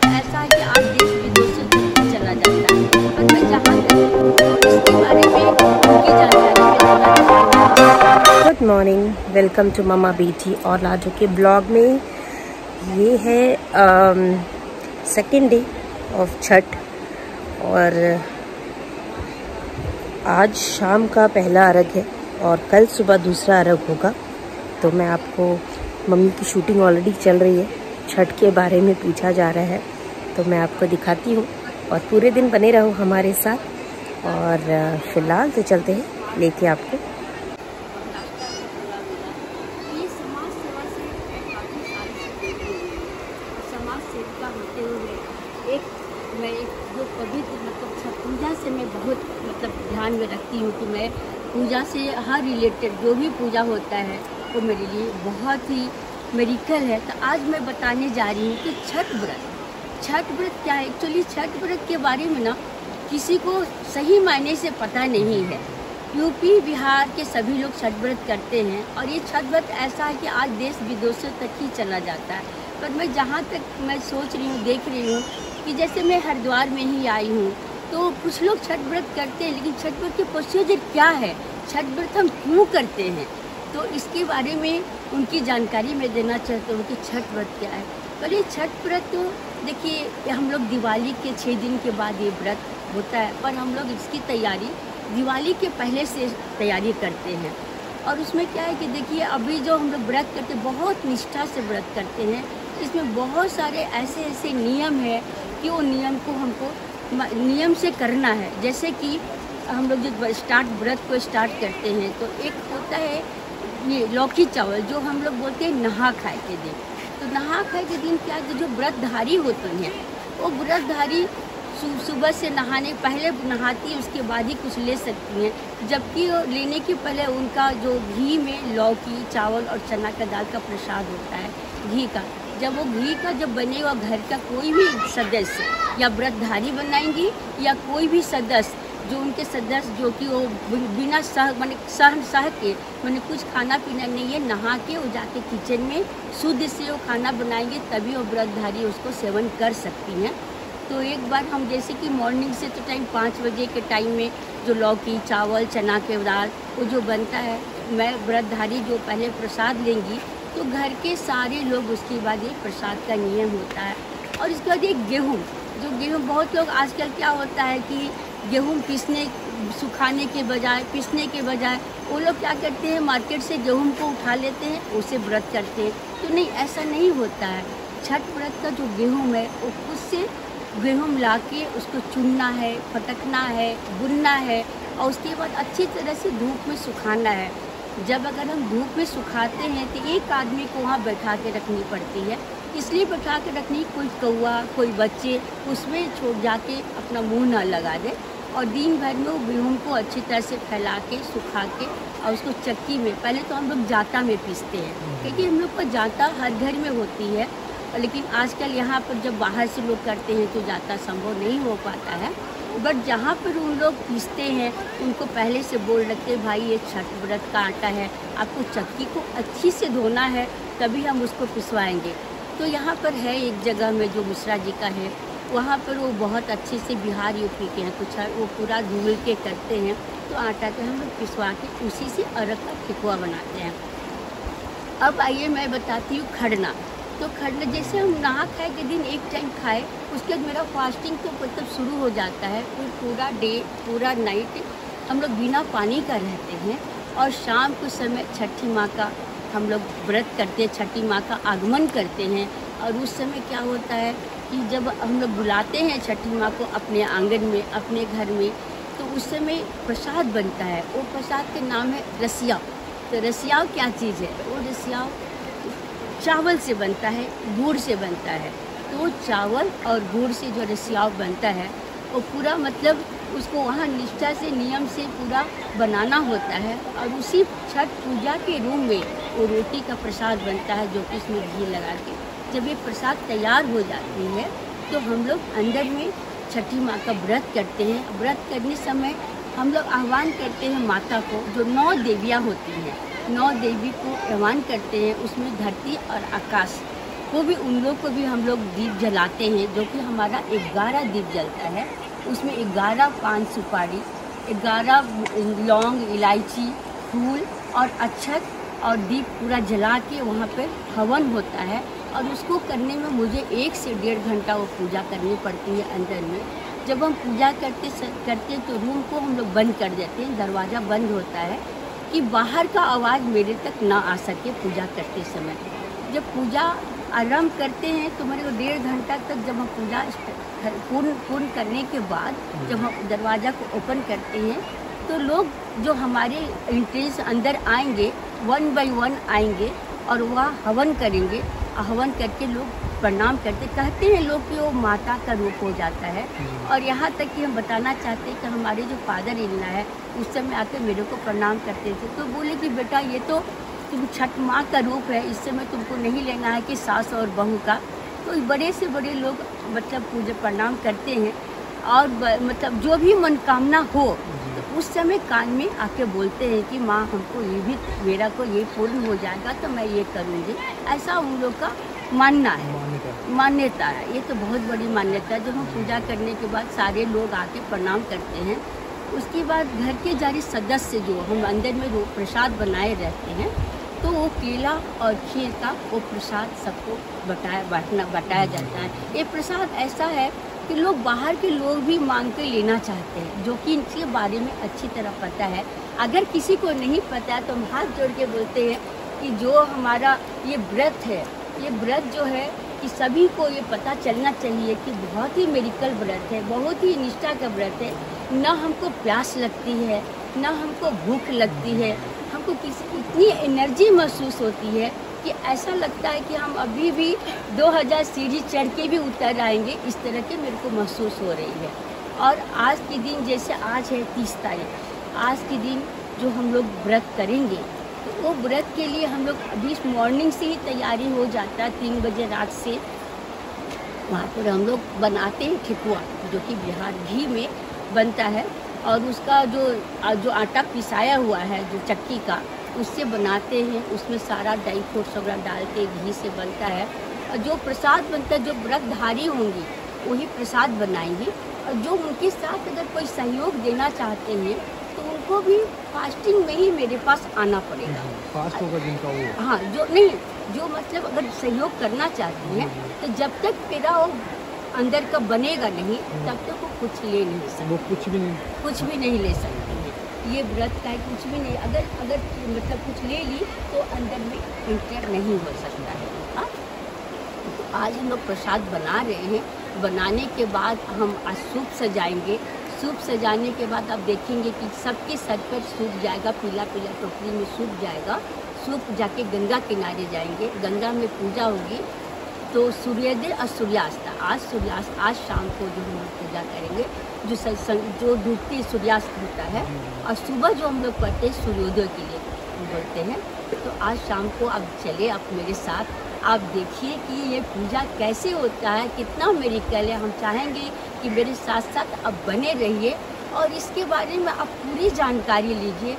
ऐसा है कि आज देश विदेशों तक चला जाता है, पर मैं जहाँ तक इसके बारे में उनकी जानकारी में देना चाहती हूँ। Good morning, welcome to mama बेटी और लाडो के ब्लॉग में। ये है सेकेंड डे ऑफ छठ और आज शाम का पहला अर्घ है और कल सुबह दूसरा अर्घ होगा। तो मैं आपको, मम्मी की शूटिंग ऑलरेडी चल रही है, छठ के बारे में पूछा जा रहा है तो मैं आपको दिखाती हूँ और पूरे दिन बने रहो हमारे साथ। और फिलहाल तो चलते हैं लेके आपको। ये समाज सेवा से काफ़ी सारी समाज सेविका होते हुए मैं जो पवित्र छठ पूजा से मैं बहुत ध्यान में रखती हूँ कि मैं पूजा से हर रिलेटेड जो भी पूजा होता है वो मेरे लिए बहुत ही मेरिकल है। तो आज मैं बताने जा रही हूँ कि छठ व्रत क्या है। एक्चुअली छठ व्रत के बारे में ना किसी को सही मायने से पता नहीं है। यूपी बिहार के सभी लोग छठ व्रत करते हैं और ये छठ व्रत ऐसा है कि आज देश विदेशों तक ही चला जाता है। पर मैं जहाँ तक मैं सोच रही हूँ, देख रही हूँ कि जैसे मैं हरिद्वार में ही आई हूँ तो कुछ लोग छठ व्रत करते हैं, लेकिन छठ व्रत की प्रोसीजर क्या है, छठ व्रत हम क्यों करते हैं, तो इसके बारे में उनकी जानकारी मैं देना चाहती हूँ कि छठ व्रत क्या है। पर ये छठ व्रत तो देखिए, हम लोग दिवाली के 6 दिन के बाद ये व्रत होता है, पर हम लोग इसकी तैयारी दिवाली के पहले से तैयारी करते हैं। और उसमें क्या है कि देखिए, अभी जो हम लोग व्रत करते हैं बहुत निष्ठा से व्रत करते हैं। इसमें बहुत सारे ऐसे नियम है कि वो नियम को हमको नियम से करना है। जैसे कि हम लोग जो व्रत को स्टार्ट करते हैं तो एक होता है ये लौकी चावल, जो हम लोग बोलते हैं नहा खाए के दिन। तो नहा खाए के दिन क्या है, जो व्रतधारी होते हैं वो व्रतधारी सुबह से नहाने पहले नहाती है, उसके बाद ही कुछ ले सकती हैं। जबकि लेने के पहले उनका जो घी में लौकी चावल और चना का दाल का प्रसाद होता है घी का, जब वो घी का जब बनेगा, घर का कोई भी सदस्य या व्रतधारी बनाएंगी या कोई भी सदस्य जो उनके सदस्य जो कि वो बिना सह के कुछ खाना पीना नहीं है, नहा के वो जाके किचन में शुद्ध से वो खाना बनाएंगे, तभी वो व्रतधारी उसको सेवन कर सकती हैं। तो एक बार हम जैसे कि मॉर्निंग से तो टाइम 5 बजे के टाइम में जो लौकी चावल चना के दाल वो जो बनता है, मैं व्रतधारी जो पहले प्रसाद लेंगी तो घर के सारे लोग उसके बाद ये प्रसाद का नियम होता है। और इसके बाद एक गेहूँ, बहुत लोग आजकल क्या होता है कि गेहूँ सुखाने के बजाय वो लोग क्या करते हैं, मार्केट से गेहूँ को उठा लेते हैं, उसे व्रत करते हैं। तो नहीं, ऐसा नहीं होता है। छठ व्रत का जो गेहूँ है वो खुद से गेहूँ ला के उसको चुनना है, फटकना है, बुनना है और उसके बाद अच्छी तरह से धूप में सुखाना है। जब अगर हम धूप में सुखाते हैं तो एक आदमी को वहाँ बैठा के रखनी पड़ती है। इसलिए बैठा के रखनी, कोई कौवा कोई बच्चे उसमें छोड़ जाके अपना मुंह ना लगा दे। और दिन भर में वो गेहूँ को अच्छी तरह से फैला के सुखा के और उसको चक्की में, पहले तो हम लोग जाता में पीसते हैं, क्योंकि हम लोग का जाता हर घर में होती है। लेकिन आजकल यहाँ पर जब बाहर से लोग करते हैं तो जाता संभव नहीं हो पाता है। बट जहाँ पर उन लोग पीसते हैं उनको पहले से बोल रखते हैं, भाई ये छठ व्रत का आटा है, आपको चक्की को अच्छी से धोना है तभी हम उसको पिसवाएंगे। तो यहाँ पर है एक जगह में जो मिश्रा जी का है, वहाँ पर वो बहुत अच्छे से बिहार यूपी के हैं, कुछ वो पूरा धुल के करते हैं। तो आटा के हम लोग पिसवा के उसी से अर्घ का ठेकुआ बनाते हैं। अब आइए मैं बताती हूँ खरना। तो खरना जैसे हम नहा खाए के दिन एक टाइम खाए, उसके बाद मेरा फास्टिंग तो शुरू हो जाता है। पूरा डे पूरा नाइट हम लोग बिना पानी का रहते हैं और शाम के समय छठी माँ का हम लोग व्रत करते हैं, छठी माँ का आगमन करते हैं। और उस समय क्या होता है कि जब हम लोग बुलाते हैं छठी माँ को अपने आंगन में, अपने घर में, तो उस समय प्रसाद बनता है। वो प्रसाद के नाम है रसिया। तो रसियाव क्या चीज़ है, वो रसियाव चावल से बनता है, गुड़ से बनता है। तो चावल और गुड़ से जो रसियाव बनता है वो पूरा उसको वहाँ निष्ठा से नियम से पूरा बनाना होता है। और उसी छठ पूजा के रूम में वो रोटी का प्रसाद बनता है, जो कि इसमें घी लगा के जब ये प्रसाद तैयार हो जाती है तो हम लोग अंदर में छठी माँ का व्रत करते हैं। व्रत करने समय हम लोग आह्वान करते हैं माता को, जो 9 देवियाँ होती हैं, 9 देवी को आह्वान करते हैं। उसमें धरती और आकाश वो भी उन लोग को भी हम लोग दीप जलाते हैं, जो कि हमारा 11 दीप जलता है। उसमें 11 पान सुपारी, 11 लौंग, इलायची, फूल और अक्षत और दीप पूरा जला के वहाँ पे हवन होता है। और उसको करने में मुझे 1 से 1.5 घंटा वो पूजा करनी पड़ती है अंदर में। जब हम पूजा करते तो रूम को हम लोग बंद कर देते हैं, दरवाज़ा बंद होता है कि बाहर का आवाज़ मेरे तक ना आ सके पूजा करते समय। जब पूजा आरंभ करते हैं तो मेरे को 1.5 घंटा तक, जब हम पूजा पूर्ण करने के बाद जब हम दरवाज़ा को ओपन करते हैं तो लोग जो हमारे एंट्रेंस अंदर आएंगे 1 बाय 1 आएंगे और वह हवन करेंगे। हवन करके लोग प्रणाम कहते हैं लोग कि वो माता का रूप हो जाता है। और यहाँ तक कि हम बताना चाहते हैं कि हमारे जो फादर इन लॉ है उस समय आके मेरे को प्रणाम करते थे, तो बोले कि बेटा ये तो तुम छठ माँ का रूप है, इस समय तुमको नहीं लेना है कि सास और बहू का। तो बड़े से बड़े लोग मतलब पूजा प्रणाम करते हैं और मतलब जो भी मनोकामना हो तो उस समय कान में आके बोलते हैं कि माँ हमको ये भी, मेरा को ये पूर्ण हो जाएगा तो मैं ये करूँगी। ऐसा उन लोग का मानना है, मान्यता है। ये तो बहुत बड़ी मान्यता है। जब हम पूजा करने के बाद सारे लोग आके प्रणाम करते हैं, उसके बाद घर के जारी सदस्य जो हम अंदर में वो प्रसाद बनाए रहते हैं, तो वो केला और खीर का वो प्रसाद सबको बटाया जाता है। ये प्रसाद ऐसा है कि लोग बाहर के लोग भी मांग के लेना चाहते हैं, जो कि इनके बारे में अच्छी तरह पता है। अगर किसी को नहीं पता है तो हम हाथ जोड़ के बोलते हैं कि जो हमारा ये व्रत है, ये व्रत जो है कि सभी को ये पता चलना चाहिए कि बहुत ही मेडिकल व्रत है, बहुत ही निष्ठा का व्रत है। ना हमको प्यास लगती है, ना हमको भूख लगती है, हमको किसी इतनी एनर्जी महसूस होती है कि ऐसा लगता है कि हम अभी भी 2000 सीढ़ी चढ़ के भी उतर आएंगे, इस तरह के मेरे को महसूस हो रही है। और आज के दिन, जैसे आज है 30 तारीख, आज के दिन जो हम लोग व्रत करेंगे तो वो व्रत के लिए हम लोग अभी मॉर्निंग से ही तैयारी हो जाता है। 3 बजे रात से वहाँ पर हम लोग बनाते हैं ठेकुआ, जो कि बिहार घी में बनता है। और उसका जो आटा पिसाया हुआ है जो चक्की का, उससे बनाते हैं। उसमें सारा ड्राई फ्रूट्स वगैरह डाल के घी से बनता है। और जो प्रसाद बनता है, जो व्रतधारी होंगी वही प्रसाद बनाएंगी। और जो उनके साथ अगर कोई सहयोग देना चाहते हैं तो उनको भी फास्टिंग में ही मेरे पास आना पड़ेगा। फास्ट होगा जिनका वो, हाँ, जो मतलब अगर सहयोग करना चाहते हैं तो जब तक मेरा वो अंदर का बनेगा नहीं तब तक वो कुछ ले नहीं सकते, वो कुछ भी नहीं ले सकते हैं। ये व्रत का है, कुछ भी नहीं। अगर मतलब कुछ ले ली तो अंदर में इंटर नहीं हो सकता है। हाँ, तो आज हम लोग प्रसाद बना रहे हैं। बनाने के बाद हम आज सूप सजाएंगे। सूप सजाने के बाद आप देखेंगे कि सबके सर पर सूप जाएगा, पीला पीला टोकरी में सूप जाएगा। सूप जाके गंगा किनारे जाएंगे, गंगा में पूजा होगी। तो सूर्योदय और सूर्यास्त, आज शाम को जो हम लोग पूजा करेंगे, जो डूबती सूर्यास्त होता है। और सुबह जो हम लोग पढ़ते हैं सूर्योदय के लिए बोलते हैं। तो आज शाम को आप चले, आप मेरे साथ, आप देखिए कि ये पूजा कैसे होता है, कितना मेडिकल है। हम चाहेंगे कि मेरे साथ साथ आप बने रहिए और इसके बारे में आप पूरी जानकारी लीजिए।